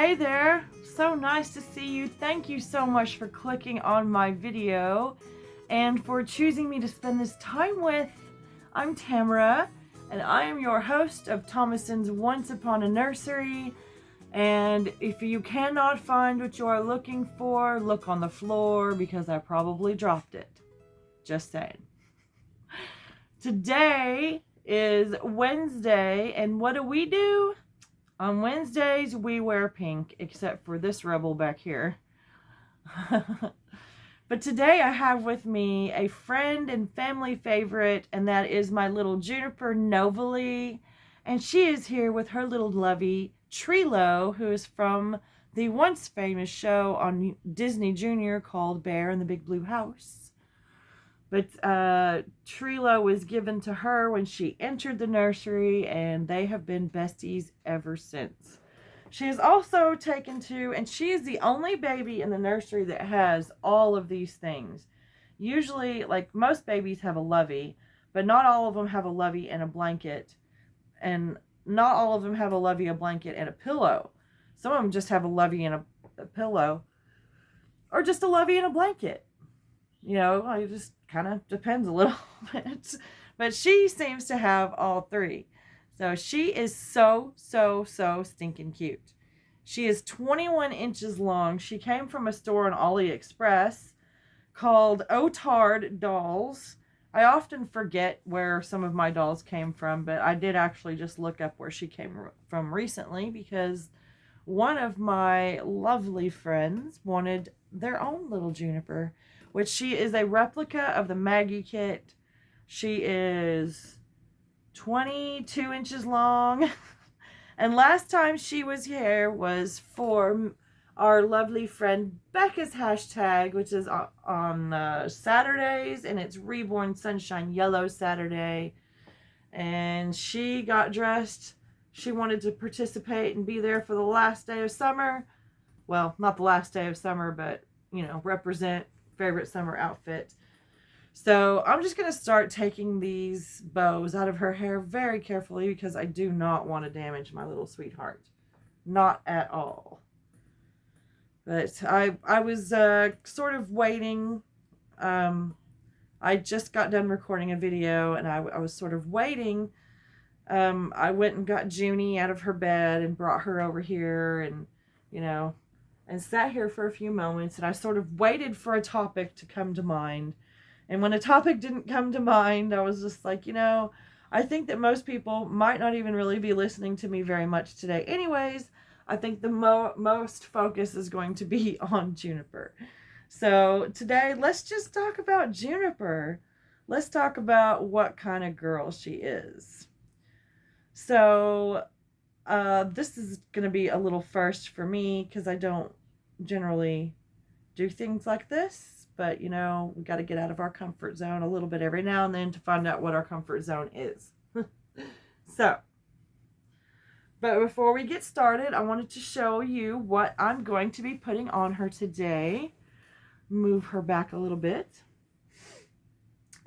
Hey there, so nice to see you. Thank you so much for clicking on my video and for choosing me to spend this time with. I'm Tammera and I am your host of Thomason's Once Upon a Nursery. And if you cannot find what you are looking for, look on the floor because I probably dropped it. Just saying. Today is Wednesday, and what do? On Wednesdays, we wear pink, except for this rebel back here. But today I have with me a friend and family favorite, and that is my little Juniper Novelee. And she is here with her little lovey, Trilo, who is from the once famous show on Disney Junior called Bear in the Big Blue House. But Trilo was given to her when she entered the nursery, and they have been besties ever since. She is also taken to, and she is the only baby in the nursery that has all of these things. Usually, like most babies have a lovey, but not all of them have a lovey and a blanket. And not all of them have a lovey, a blanket, and a pillow. Some of them just have a lovey and a pillow. Or just a lovey and a blanket. You know, it just kind of depends a little bit. But she seems to have all three. So she is so stinking cute. She is 21 inches long. She came from a store on AliExpress called Otard Dolls. I often forget where some of my dolls came from, but I did actually just look up where she came from recently because one of my lovely friends wanted their own little Juniper, which she is a replica of the Maggi kit. She is 22 inches long. And last time she was here was for our lovely friend Becca's hashtag, which is on Saturdays, and it's Reborn Sunshine Yellow Saturday. And she got dressed. She wanted to participate and be there for the last day of summer. Well, not the last day of summer, but, you know, represent favorite summer outfit. So I'm just going to start taking these bows out of her hair very carefully because I do not want to damage my little sweetheart. Not at all. But I was sort of waiting. I just got done recording a video and I was sort of waiting. I went and got Juni out of her bed and brought her over here and, you know, and sat here for a few moments, and I sort of waited for a topic to come to mind. And when a topic didn't come to mind, I was just like, you know, I think that most people might not even really be listening to me very much today. Anyways, I think the most focus is going to be on Juniper. So today, let's just talk about Juniper. Let's talk about what kind of girl she is. So this is going to be a little first for me because I don't generally do things like this, but you know, we got to get out of our comfort zone a little bit every now and then to find out what our comfort zone is. So, but before we get started, I wanted to show you what I'm going to be putting on her today. Move her back a little bit.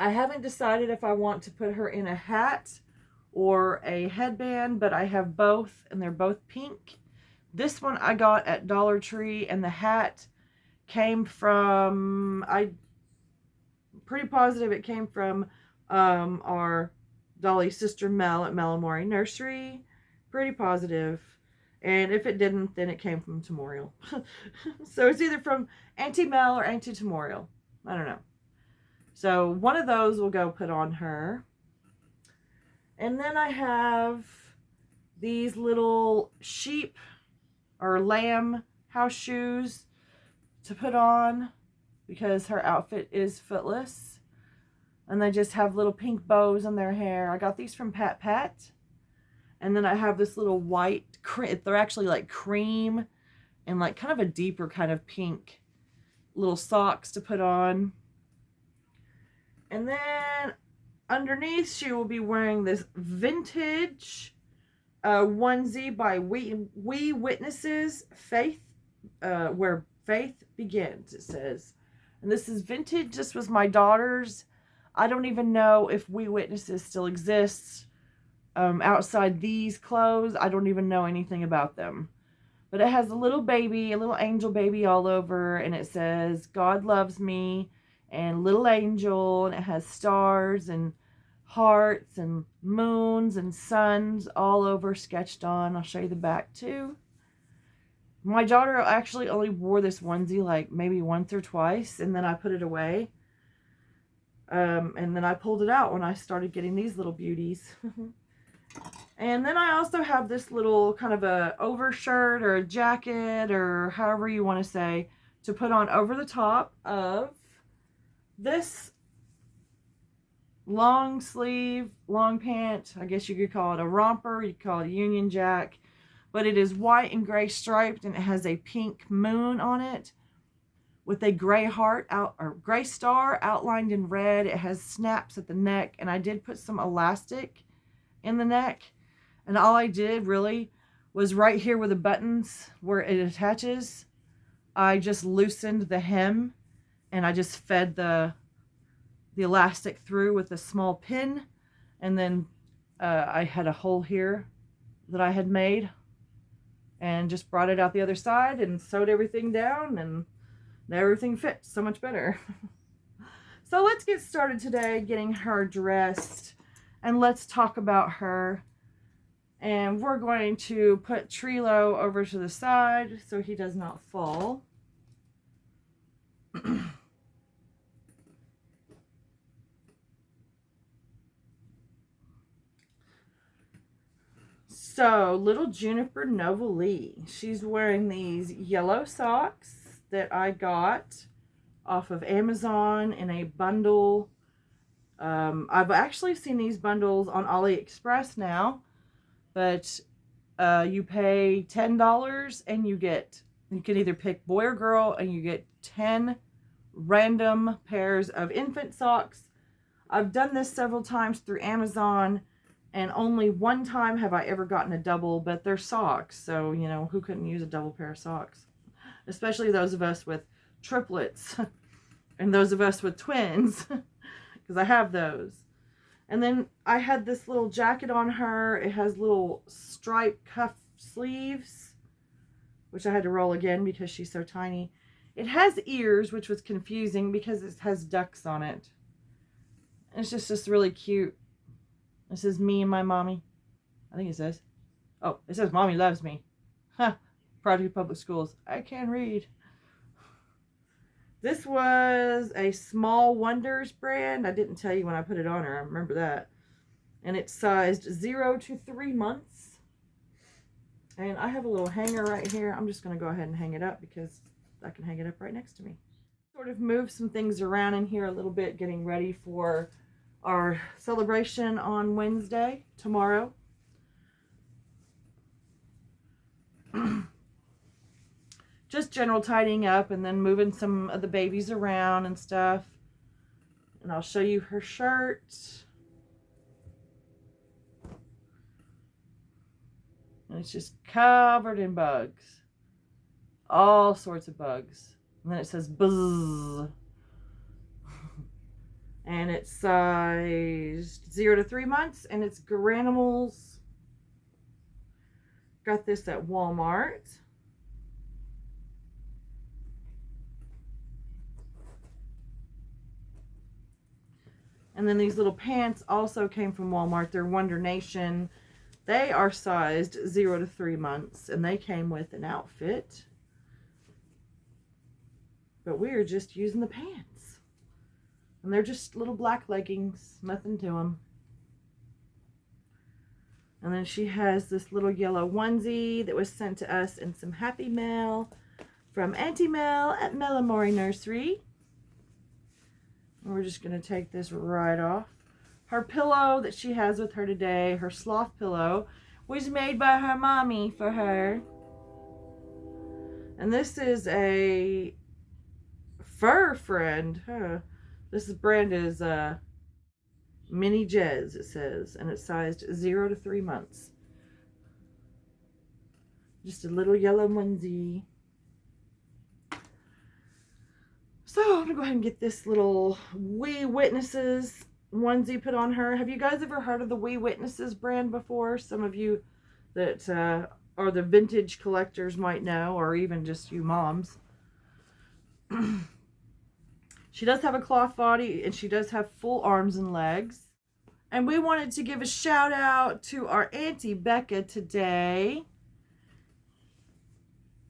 I haven't decided if I want to put her in a hat or a headband, but I have both, and they're both pink. This one I got at Dollar Tree, and the hat came from, I'm pretty positive it came from our Dolly sister Mel at Melamori Nursery. Pretty positive. And if it didn't, then it came from TEMURIELL. So it's either from Auntie Mel or Auntie TEMURIELL. I don't know. So one of those will go put on her. And then I have these little sheep or lamb house shoes to put on because her outfit is footless. And they just have little pink bows on their hair. I got these from Pat Pat. And then I have this little white, they're actually like cream and like kind of a deeper kind of pink little socks to put on. And then underneath, she will be wearing this vintage onesie by We Witnesses, Faith, where faith begins, it says. And this is vintage. This was my daughter's. I don't even know if We Witnesses still exists outside these clothes. I don't even know anything about them. But it has a little baby, a little angel baby all over, and it says, God loves me, and little angel, and it has stars and hearts and moons and suns all over sketched on. I'll show you the back too. My daughter actually only wore this onesie like maybe once or twice, and then I put it away. And then I pulled it out when I started getting these little beauties. And then I also have this little kind of a overshirt or a jacket or however you want to say to put on over the top of this long sleeve, long pant. I guess you could call it a romper. You could call it a Union Jack. But it is white and gray striped, and it has a pink moon on it with a gray heart out, or gray star outlined in red. It has snaps at the neck, and I did put some elastic in the neck. And all I did really was right here where the buttons, where it attaches, I just loosened the hem, and I just fed the elastic through with a small pin. And then I had a hole here that I had made, and just brought it out the other side and sewed everything down, and everything fits so much better. So let's get started today getting her dressed, and let's talk about her. And we're going to put Trilo over to the side so he does not fall. So, little Juniper Novelee, she's wearing these yellow socks that I got off of Amazon in a bundle. I've actually seen these bundles on AliExpress now, but you pay $10 and you can either pick boy or girl, and you get 10 random pairs of infant socks. I've done this several times through Amazon, and only one time have I ever gotten a double, but they're socks, so, you know, who couldn't use a double pair of socks? Especially those of us with triplets and those of us with twins, because I have those. And then I had this little jacket on her. It has little striped cuff sleeves, which I had to roll again because she's so tiny. It has ears, which was confusing because it has ducks on it. It's just really cute. It says me and my mommy. I think it says. Oh, it says Mommy loves me. Huh. Project Public Schools. I can read. This was a Small Wonders brand. I didn't tell you when I put it on her. I remember that. And it's sized 0 to 3 months. And I have a little hanger right here. I'm just going to go ahead and hang it up because I can hang it up right next to me. Sort of move some things around in here a little bit, getting ready for our celebration on Wednesday, tomorrow. Just general tidying up and then moving some of the babies around and stuff. And I'll show you her shirt. And it's just covered in bugs. All sorts of bugs. And then it says buzz. And it's sized 0 to 3 months, and it's Granimals. Got this at Walmart. And then these little pants also came from Walmart. They're Wonder Nation. They are sized 0 to 3 months, and they came with an outfit. But we are just using the pants. And they're just little black leggings, nothing to them. And then she has this little yellow onesie that was sent to us in some happy mail from Auntie Mel at Melamori Nursery. And we're just going to take this right off. Her pillow that she has with her today, her sloth pillow, was made by her mommy for her. And this is a fur friend, huh? This brand is Mini Jez, it says, and it's sized 0 to 3 months. Just a little yellow onesie. So I'm gonna go ahead and get this little We Witnesses onesie put on her. Have you guys ever heard of the We Witnesses brand before? Some of you that or the vintage collectors might know, or even just you moms. She does have a cloth body, and she does have full arms and legs. And we wanted to give a shout out to our Auntie Becca today,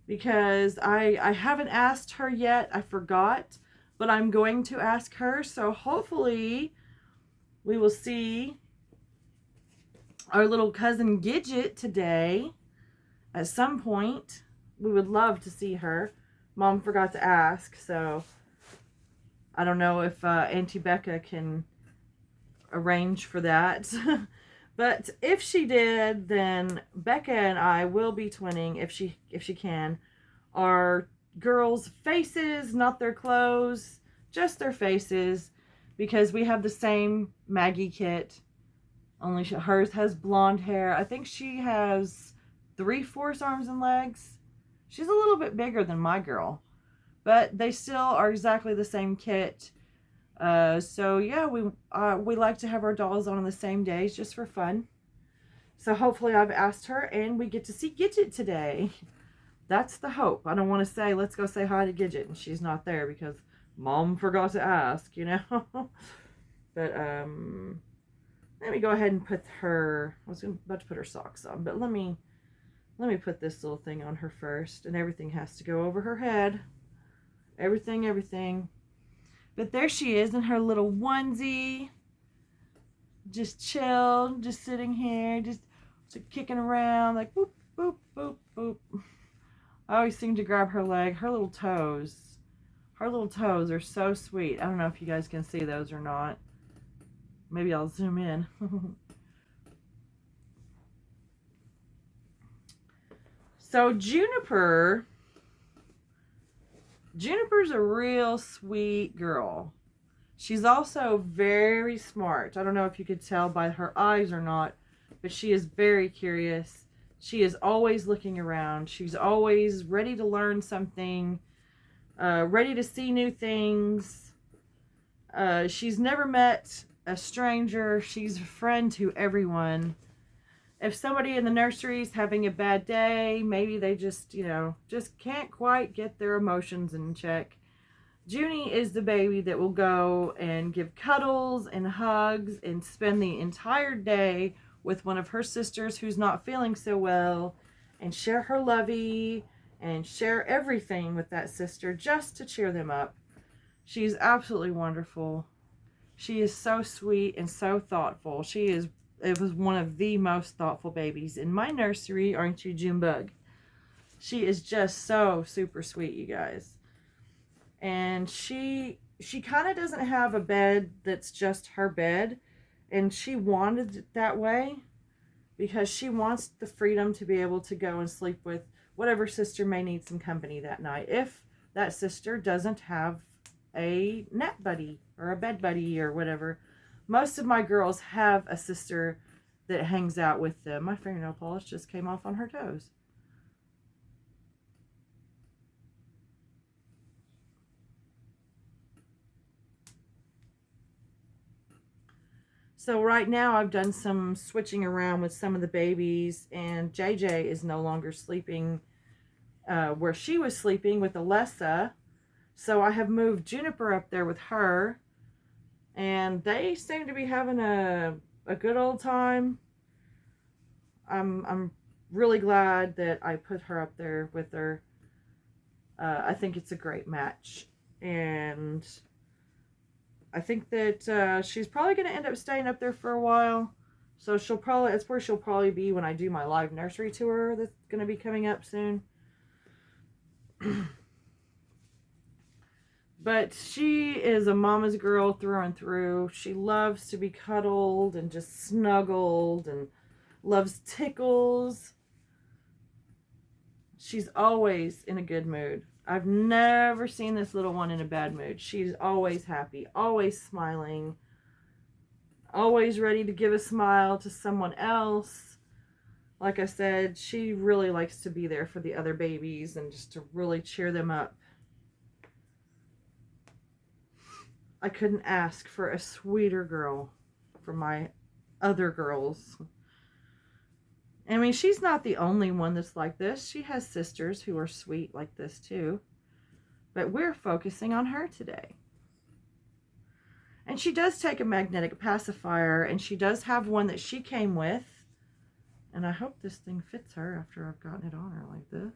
because I haven't asked her yet. I forgot, but I'm going to ask her. So hopefully we will see our little cousin Gidget today at some point. We would love to see her. Mom forgot to ask, so I don't know if Auntie Becca can arrange for that. But if she did, then Becca and I will be twinning, if she can, our girls' faces, not their clothes, just their faces, because we have the same Maggi kit, only hers has blonde hair. I think she has 3/4 arms and legs. She's a little bit bigger than my girl, but they still are exactly the same kit. So yeah, we like to have our dolls on the same days just for fun. So hopefully I've asked her and we get to see Gidget today. That's the hope. I don't want to say, let's go say hi to Gidget, and she's not there because Mom forgot to ask, you know. But let me go ahead and put her, I was about to put her socks on, but let me put this little thing on her first, and everything has to go over her head. Everything. But there she is in her little onesie, just chilled, just sitting here, just kicking around, like boop, boop, boop, boop. I always seem to grab her leg, her little toes. Her little toes are so sweet. I don't know if you guys can see those or not. Maybe I'll zoom in. So Juniper's a real sweet girl. She's also very smart. I don't know if you could tell by her eyes or not, but she is very curious. She is always looking around. She's always ready to learn something, ready to see new things. She's never met a stranger. She's a friend to everyone. If somebody in the nursery is having a bad day, maybe they just, just can't quite get their emotions in check, Juni is the baby that will go and give cuddles and hugs and spend the entire day with one of her sisters who's not feeling so well, and share her lovey and share everything with that sister just to cheer them up. She's absolutely wonderful. She is so sweet and so thoughtful. It was one of the most thoughtful babies in my nursery, aren't you, Junebug? She is just so super sweet, you guys. And she kind of doesn't have a bed that's just her bed, and she wanted it that way because she wants the freedom to be able to go and sleep with whatever sister may need some company that night, if that sister doesn't have a nap buddy or a bed buddy or whatever. Most of my girls have a sister that hangs out with them. My fingernail polish just came off on her toes. So right now I've done some switching around with some of the babies, and JJ is no longer sleeping where she was sleeping with Alessa. So I have moved Juniper up there with her, and they seem to be having a good old time. I'm really glad that I put her up there with her. I think it's a great match, and I think that she's probably going to end up staying up there for a while. So that's where she'll probably be when I do my live nursery tour that's going to be coming up soon. But she is a mama's girl through and through. She loves to be cuddled and just snuggled, and loves tickles. She's always in a good mood. I've never seen this little one in a bad mood. She's always happy, always smiling, always ready to give a smile to someone else. Like I said, she really likes to be there for the other babies and just to really cheer them up. I couldn't ask for a sweeter girl for my other girls. I mean, she's not the only one that's like this. She has sisters who are sweet like this too. But we're focusing on her today. And she does take a magnetic pacifier, and she does have one that she came with. And I hope this thing fits her after I've gotten it on her like this.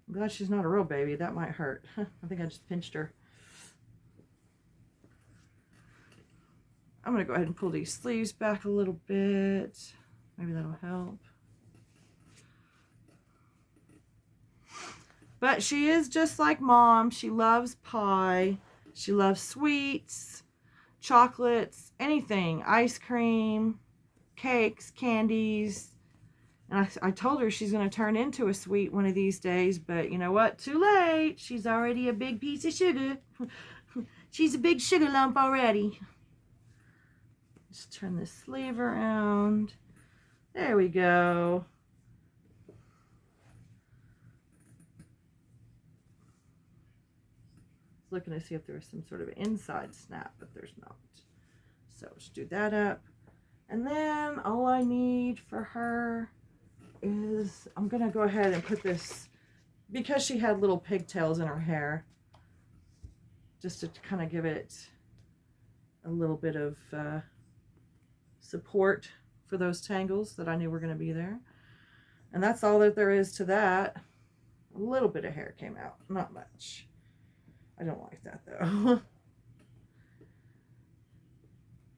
I'm glad she's not a real baby. That might hurt. I think I just pinched her. I'm going to go ahead and pull these sleeves back a little bit. Maybe that'll help. But she is just like Mom. She loves pie. She loves sweets, chocolates, anything. Ice cream, cakes, candies. And I told her she's going to turn into a sweet one of these days. But you know what? Too late. She's already a big piece of sugar. She's a big sugar lump already. Just turn this sleeve around. There we go. Looking to see if there was some sort of inside snap, but there's not. So let's do that up. And then all I need for her is, I'm going to go ahead and put this, because she had little pigtails in her hair, just to kind of give it a little bit of support for those tangles that I knew were going to be there. And that's all that there is to that. A little bit of hair came out, not much. I don't like that though.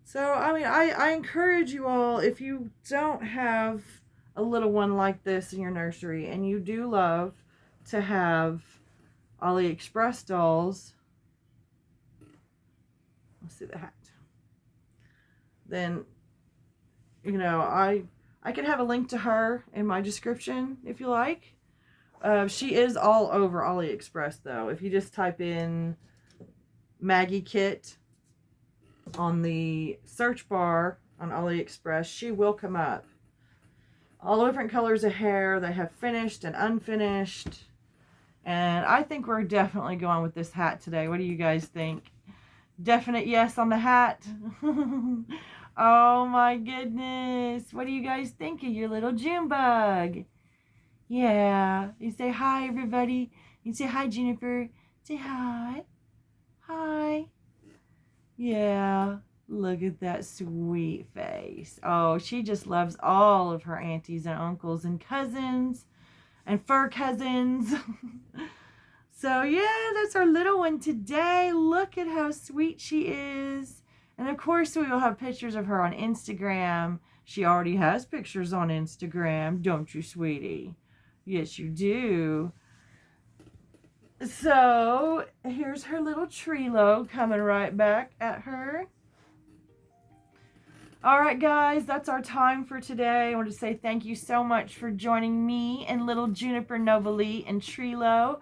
So, I mean, I encourage you all, if you don't have a little one like this in your nursery and you do love to have AliExpress dolls, let's see the hat, then, you know, I can have a link to her in my description if you like. She is all over AliExpress though. If you just type in Maggi kit on the search bar on AliExpress, she will come up. All different colors of hair. They have finished and unfinished. And I think we're definitely going with this hat today. What do you guys think? Definite yes on the hat. Oh my goodness. What do you guys think of your little June bug? Yeah. You say hi, everybody. You say hi, Juniper. Say hi. Hi. Yeah. Look at that sweet face. Oh, she just loves all of her aunties and uncles and cousins and fur cousins. So, yeah, that's our little one today. Look at how sweet she is. And, of course, we will have pictures of her on Instagram. She already has pictures on Instagram, don't you, sweetie? Yes, you do. So, here's her little Trilo coming right back at her. All right, guys, that's our time for today. I want to say thank you so much for joining me and little Juniper Novelee and Trilo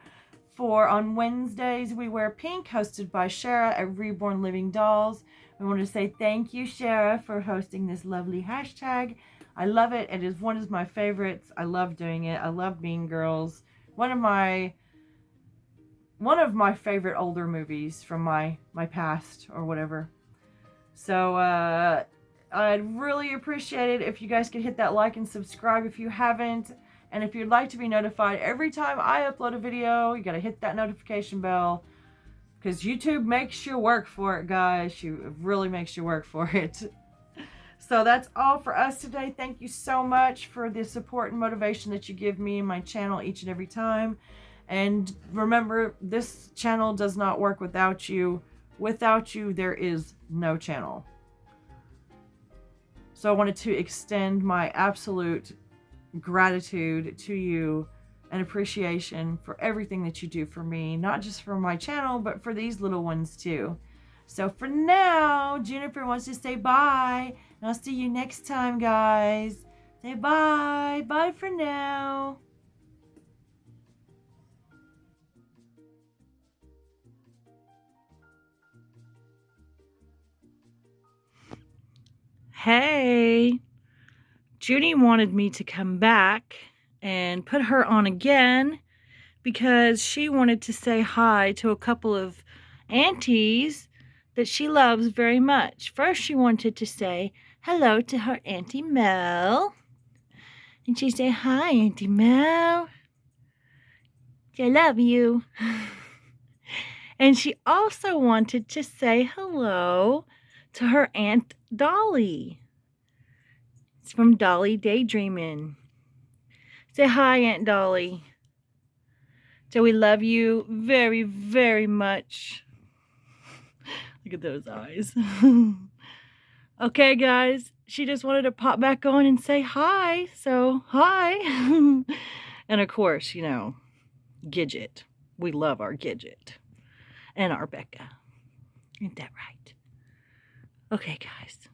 for On Wednesdays We Wear Pink, hosted by Shara at Reborn Living Dolls. We want to say thank you, Shara, for hosting this lovely hashtag. I love it. It is one of my favorites. I love doing it. I love Mean Girls. One of my favorite older movies from my past or whatever. So I'd really appreciate it if you guys could hit that like and subscribe if you haven't. And if you'd like to be notified every time I upload a video, you got to hit that notification bell. Because YouTube makes you work for it, guys. It really makes you work for it. So that's all for us today. Thank you so much for the support and motivation that you give me and my channel each and every time. And remember, this channel does not work without you. Without you, there is no channel. So I wanted to extend my absolute gratitude to you and appreciation for everything that you do for me. Not just for my channel, but for these little ones too. So for now, Juniper wants to say bye. And I'll see you next time, guys. Say bye. Bye for now. Hey. Junie wanted me to come back and put her on again because she wanted to say hi to a couple of aunties that she loves very much. First, she wanted to say hello to her Auntie Mel. And she said, "Hi, Auntie Mel. I love you." And she also wanted to say hello to her Aunt Dolly. It's from Dolly Daydreaming. Say hi, Aunt Dolly. So we love you very, very much. Look at those eyes. Okay, guys. She just wanted to pop back on and say hi. So, hi. And of course, Gidget. We love our Gidget. And our Becca. Ain't that right? Okay, guys.